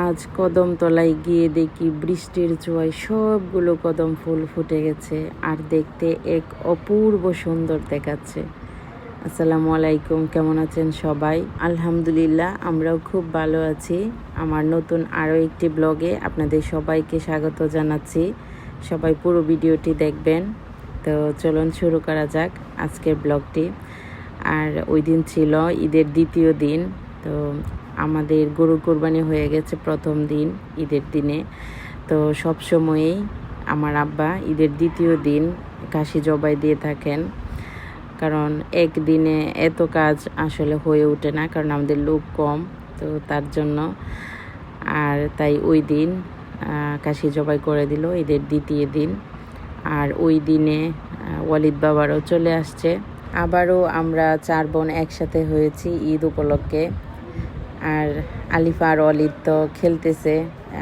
আজ কদমতলায় গিয়ে দেখি বৃষ্টির ছোঁয়ায় সবগুলো কদম ফুল ফুটে গেছে আর দেখতে এক অপূর্ব সুন্দর দেখাচ্ছে। আসসালামু আলাইকুম, কেমন আছেন সবাই? আলহামদুলিল্লাহ, আমরাও খুব ভালো আছি। আমার নতুন আরও একটি ব্লগে আপনাদের সবাইকে স্বাগত জানাচ্ছি। সবাই পুরো ভিডিওটি দেখবেন। তো চলুন শুরু করা যাক আজকের ব্লগটি। আর ওই দিন ছিল ঈদের দ্বিতীয় দিন। তো আমাদের গরু কোরবানি হয়ে গেছে প্রথম দিন ঈদের দিনে। তো সব সময়েই আমার আব্বা ঈদের দ্বিতীয় দিন খাসি জবাই দিয়ে থাকেন, কারণ একদিনে এত কাজ আসলে হয়ে ওঠে না, কারণ আমাদের লোক কম। তো তার জন্য আর তাই ওই দিন খাসি জবাই করে দিল ঈদের দ্বিতীয় দিন। আর ওই দিনে ওয়ালিদ বাবারও চলে আসছে। আবারও আমরা 4 বোন একসাথে হয়েছি ঈদ উপলক্ষে। আর আলিফা আর ওয়ালিদ তো খেলতেছে।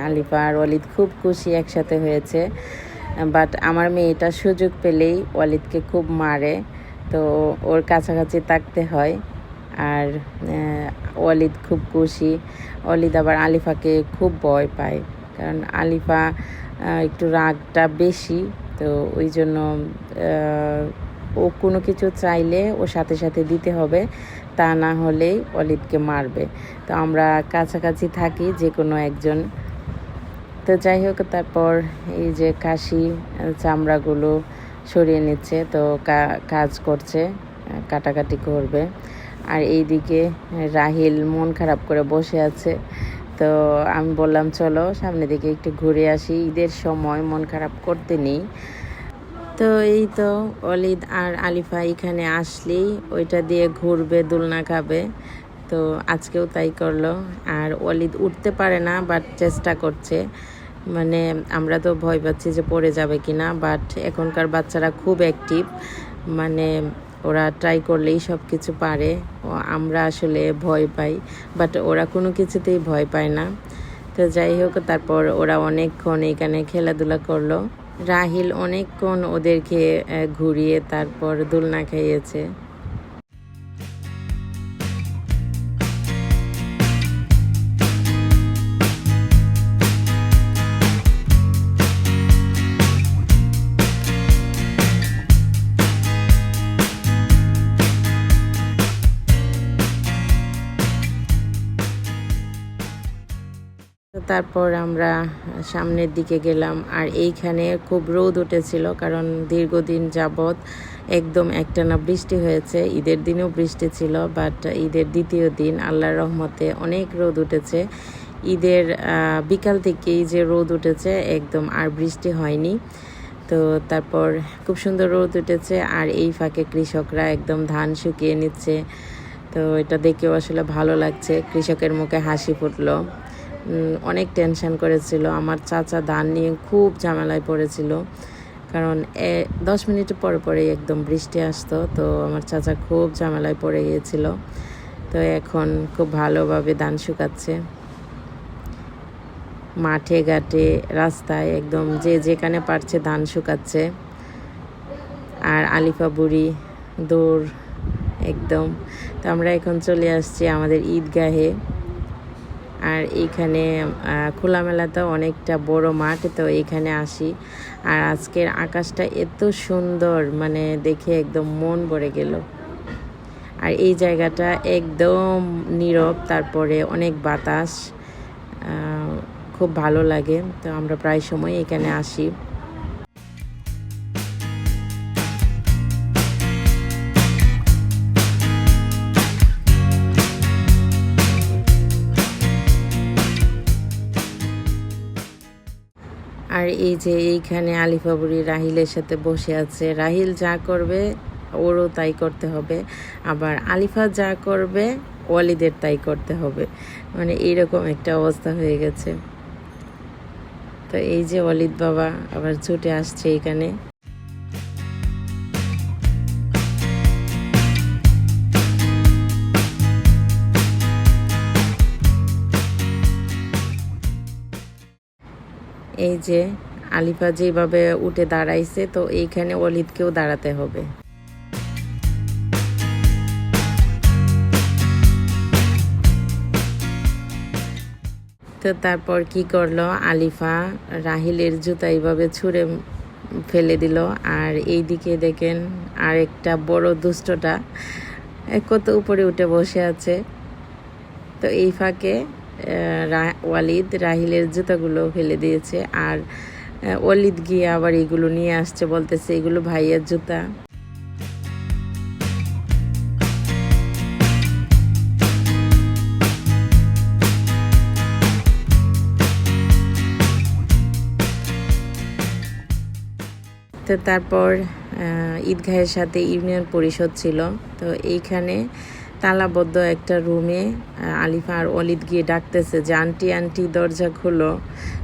আলিফা আর ওয়ালিদ খুব খুশি একসাথে হয়েছে। বাট আমার মেয়েটা সুযোগ পেলেই ওয়ালিদকে খুব মারে, তো ওর কাছাকাছি থাকতে হয়। আর ওয়ালিদ খুব খুশি। ওয়ালিদ আবার আলিফাকে খুব ভয় পায়, কারণ আলিফা একটু রাগটা বেশি। তো ওই জন্য ও কোনো কিছু চাইলে ওর সাথে সাথে দিতে হবে, তা না হলেই ওয়ালিদকে মারবে। তো আমরা কাছাকাছি থাকি যে কোনো একজন। তো যাই হোক, তারপর এই যে খাসি চামড়াগুলো সরিয়ে নিচ্ছে, তো কাজ করছে, কাটাকাটি করবে। আর এইদিকে রাহিল মন খারাপ করে বসে আছে। তো আমি বললাম চলো সামনের দিকে একটু ঘুরে আসি, ঈদের সময় মন খারাপ করতে নেই। তো এই তো ওয়ালিদ আর আলিফা এখানে আসলেই ওইটা দিয়ে ঘুরবে, দোলনা খাবে। তো আজকেও তাই করলো। আর ওয়ালিদ উঠতে পারে না, বাট চেষ্টা করছে। মানে আমরা তো ভয় পাচ্ছি যে পড়ে যাবে কিনা, বাট এখনকার বাচ্চারা খুব অ্যাক্টিভ, মানে ওরা ট্রাই করলেই সব কিছু পারে। আমরা আসলে ভয় পাই, বাট ওরা কোনো কিছুতেই ভয় পায় না। তো যাই হোক, তারপর ওরা অনেকক্ষণ এখানে খেলাধুলা করলো। রাহিল অনেকক্ষণ ওদেরকে ঘুরিয়ে তারপর দোলনা খাইয়েছে। তারপর আমরা সামনের দিকে গেলাম। আর এইখানে খুব রোদ উঠেছিল, কারণ দীর্ঘদিন যাবৎ একদম একটানা বৃষ্টি হয়েছে। ঈদের দিনেও বৃষ্টি ছিল, বাট ঈদের দ্বিতীয় দিন আল্লাহর রহমতে অনেক রোদ উঠেছে। ঈদের বিকাল থেকেই যে রোদ উঠেছে একদম, আর বৃষ্টি হয়নি। তো তারপর খুব সুন্দর রোদ উঠেছে। আর এই ফাঁকে কৃষকরা একদম ধান শুকিয়ে নিচ্ছে। তো এটা দেখেও আসলে ভালো লাগছে, কৃষকের মুখে হাসি ফুটলো। অনেক টেনশন করেছিল আমার চাচা, ধান নিয়ে খুব ঝামেলায় পড়েছিল, কারণ 10 মিনিট পরে পরে একদম বৃষ্টি আসতো। তো আমার চাচা খুব ঝামেলায় পড়ে গিয়েছিল। তো এখন খুব ভালোভাবে ধান শুকাচ্ছে মাঠে ঘাটে রাস্তায়, একদম যে যেখানে পারছে ধান শুকাচ্ছে। আর আলিফা বুড়ি দৌড় একদম। তো আমরা এখন চলে আসছি আমাদের ঈদগাহে। আর এইখানে খোলামেলাতে অনেকটা বড় মাঠ, তো এইখানে আসি। আর আজকের আকাশটা এত সুন্দর, মানে দেখে একদম মন ভরে গেল। আর এই জায়গাটা একদম নীরব, তারপরে অনেক বাতাস, খুব ভালো লাগে। তো আমরা প্রায় সময় এখানে আসি। আর এই যে এইখানে আলিফা বুড়ি রাহিলের সাথে বসে আছে। রাহিল যা করবে ওরও তাই করতে হবে, আবার আলিফা যা করবে ওয়ালিদের তাই করতে হবে, মানে এইরকম একটা অবস্থা হয়ে গেছে। তো এই যে ওয়ালিদ বাবা আবার ছুটে আসছে এখানে। এই যে আলিফা যেভাবে উঠে দাঁড়াইছে, তো এইখানে ওয়ালিদকেও দাঁড়াতে হবে। তো তারপর কি করলো, আলিফা রাহিলের জুতা এইভাবে ছুঁড়ে ফেলে দিল। আর এইদিকে দেখেন আরেকটা বড় দুষ্টটা কত উপরে উঠে বসে আছে। তো এই ফাঁকে ওয়ালিদ রাহিলের জুতাগুলো ফেলে দিয়েছে। আর ওয়ালিদ গিয়ে আবার এগুলো নিয়ে আসছে, বলতেছে এগুলো ভাইয়ের জুতা। তো তারপর ঈদগাহের সাথে ইউনিয়ন পরিষদ ছিল। তো এইখানে তালাবদ্ধ একটা রুমে আলিফা আর ওয়ালিদ গিয়ে ডাকতেছে যে আন্টি আন্টি দরজা খোলো।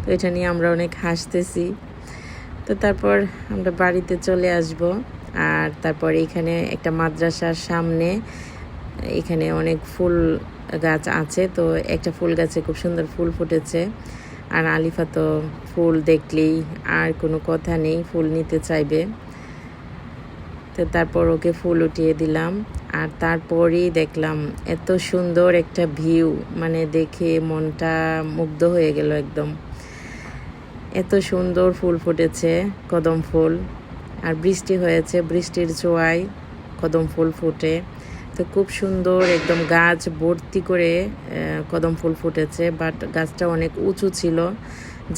তো এটা নিয়ে আমরা অনেক হাসতেছি। তো তারপর আমরা বাড়িতে চলে আসব। আর তারপর এখানে একটা মাদ্রাসার সামনে এখানে অনেক ফুল গাছ আছে। তো একটা ফুল গাছে খুব সুন্দর ফুল ফুটেছে। আর আলিফা তো ফুল দেখলেই আর কোনো কথা নেই, ফুল নিতে চাইবে। তো তারপর ওকে ফুল উঠিয়ে দিলাম। আর তারপরেই দেখলাম এত সুন্দর একটা ভিউ, মানে দেখে মনটা মুগ্ধ হয়ে গেল একদম। এত সুন্দর ফুল ফুটেছে, কদম ফুল। আর বৃষ্টি হয়েছে, বৃষ্টির ছোঁয়ায় কদম ফুল ফুটে। তো খুব সুন্দর একদম গাছ ভর্তি করে কদম ফুল ফুটেছে। বাট গাছটা অনেক উঁচু ছিল,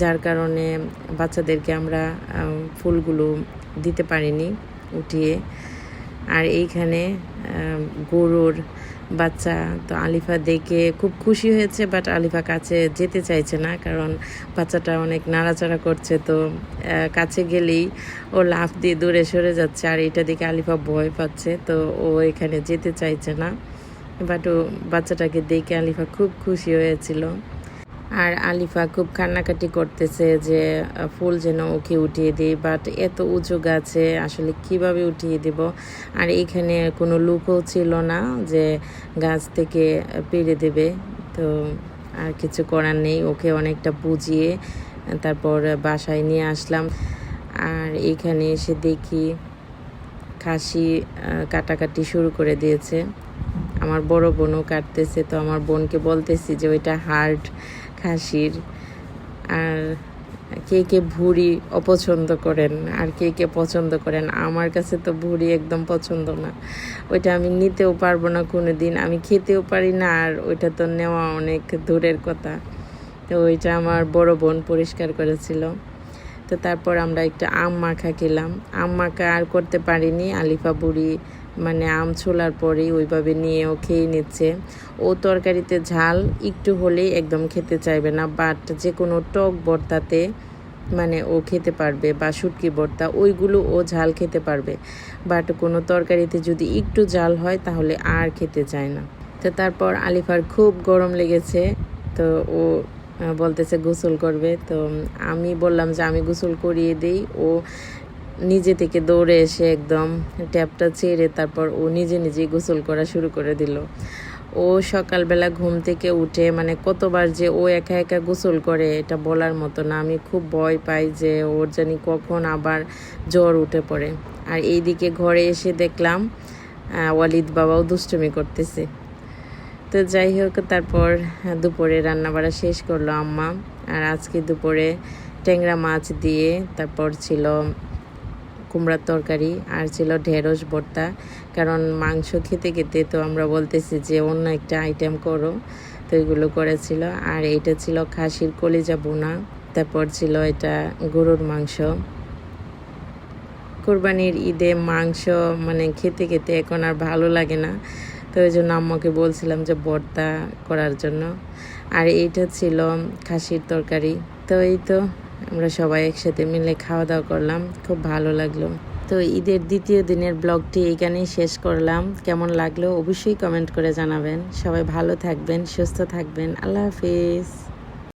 যার কারণে বাচ্চাদেরকে আমরা ফুলগুলো দিতে পারিনি উঠিয়ে। আর এইখানে গরুর বাচ্চা, তো আলিফা দেখে খুব খুশি হয়েছে। বাট আলিফা কাছে যেতে চাইছে না, কারণ বাচ্চাটা অনেক নাড়াচাড়া করছে। তো কাছে গেলেই ও লাফ দিয়ে দূরে সরে যাচ্ছে। আর এটা দেখে আলিফা ভয় পাচ্ছে, তো ও এখানে যেতে চাইছে না। বাট ও বাচ্চাটাকে দেখে আলিফা খুব খুশি হয়েছিল। আর আলিফা খুব কান্নাকাটি করতেছে যে ফুল যেন ওকে উঠিয়ে দিই। বাট এত উঁচু গাছে আসলে কিভাবে উঠিয়ে দিব। আর এখানে কোনো লুকও ছিল না যে গাছ থেকে পেরে দেবে। তো আর কিছু করার নেই, ওকে অনেকটা বুঝিয়ে তারপর বাসায় নিয়ে আসলাম। আর এখানে এসে দেখি খাসি কাটাকাটি শুরু করে দিয়েছে। আমার বড় বোনও কাটতেছে। তো আমার বোনকে বলতেছি যে ওইটা হার্ট খাসির। আর কে কে ভুঁড়ি অপছন্দ করেন আর কে কে পছন্দ করেন। আমার কাছে তো ভুঁড়ি একদম পছন্দ না, ওইটা আমি নিতেও পারবো না কোনো দিন, আমি খেতেও পারি না। আর ওইটা তো নেওয়া অনেক দূরের কথা। তো ওইটা আমার বড় বোন পরিষ্কার করেছিল। তো তারপর আমরা একটা আম মাখা খেলাম। আম মাখা আর করতে পারিনি, আলিফা বুড়ি মানে আম ছোলার পরেই ওইভাবে নিয়ে ও খেয়ে নিচ্ছে। ও তরকারিতে ঝাল একটু হলেই একদম খেতে চাইবে না। বাট যে কোনো টক ভর্তাতে মানে ও খেতে পারবে, বা শুটকি ভর্তা ওইগুলো ও ঝাল খেতে পারবে। বাট কোনো তরকারিতে যদি একটু ঝাল হয় তাহলে আর খেতে চায় না। তো তারপর আলিফার খুব গরম লেগেছে। তো ও বলতেছে গোসল করবে। তো আমি বললাম যে আমি গোসল করিয়ে দিই। ও নিজে থেকে দৌড়ে এসে একদম ট্যাপটা ছেড়ে তারপর ও নিজে নিজেই গোসল করা শুরু করে দিল। ও সকালবেলা ঘুম থেকে উঠে মানে কতবার যে ও একা একা গোসল করে এটা বলার মতো না। আমি খুব ভয় পাই যে ওর জানি কখন আবার জ্বর উঠে পড়ে। আর এইদিকে ঘরে এসে দেখলাম ওয়ালিদ বাবাও দুষ্টুমি করতেছে। তো যাই হোক, তারপর দুপুরে রান্নাবাড়া শেষ করলো আম্মা। আর আজকে দুপুরে ট্যাংরা মাছ দিয়ে তারপর ছিল কুমড়ার তরকারি আর ছিল ঢেঁড়স ভর্তা। কারণ মাংস খেতে খেতে তো আমরা বলতেছি যে অন্য একটা আইটেম করো, তো এগুলো করেছিল। আর এটা ছিল খাসির কলিজা বোনা। তারপর ছিল এটা গরুর মাংস। কোরবানির ঈদে মাংস মানে খেতে খেতে এখন আর ভালো লাগে না। তো ওই জন্য আম্মাকে বলছিলাম যে ভর্তা করার জন্য। আর এইটা ছিল খাসির তরকারি। তো এই তো আমরা সবাই একসাথে মিলে খাওয়া দাওয়া করলাম, খুব ভালো লাগলো। তো ঈদের দ্বিতীয় দিনের ব্লগটি এইখানেই শেষ করলাম। কেমন লাগলো অবশ্যই কমেন্ট করে জানাবেন। সবাই ভালো থাকবেন, সুস্থ থাকবেন। আল্লাহ হাফিজ।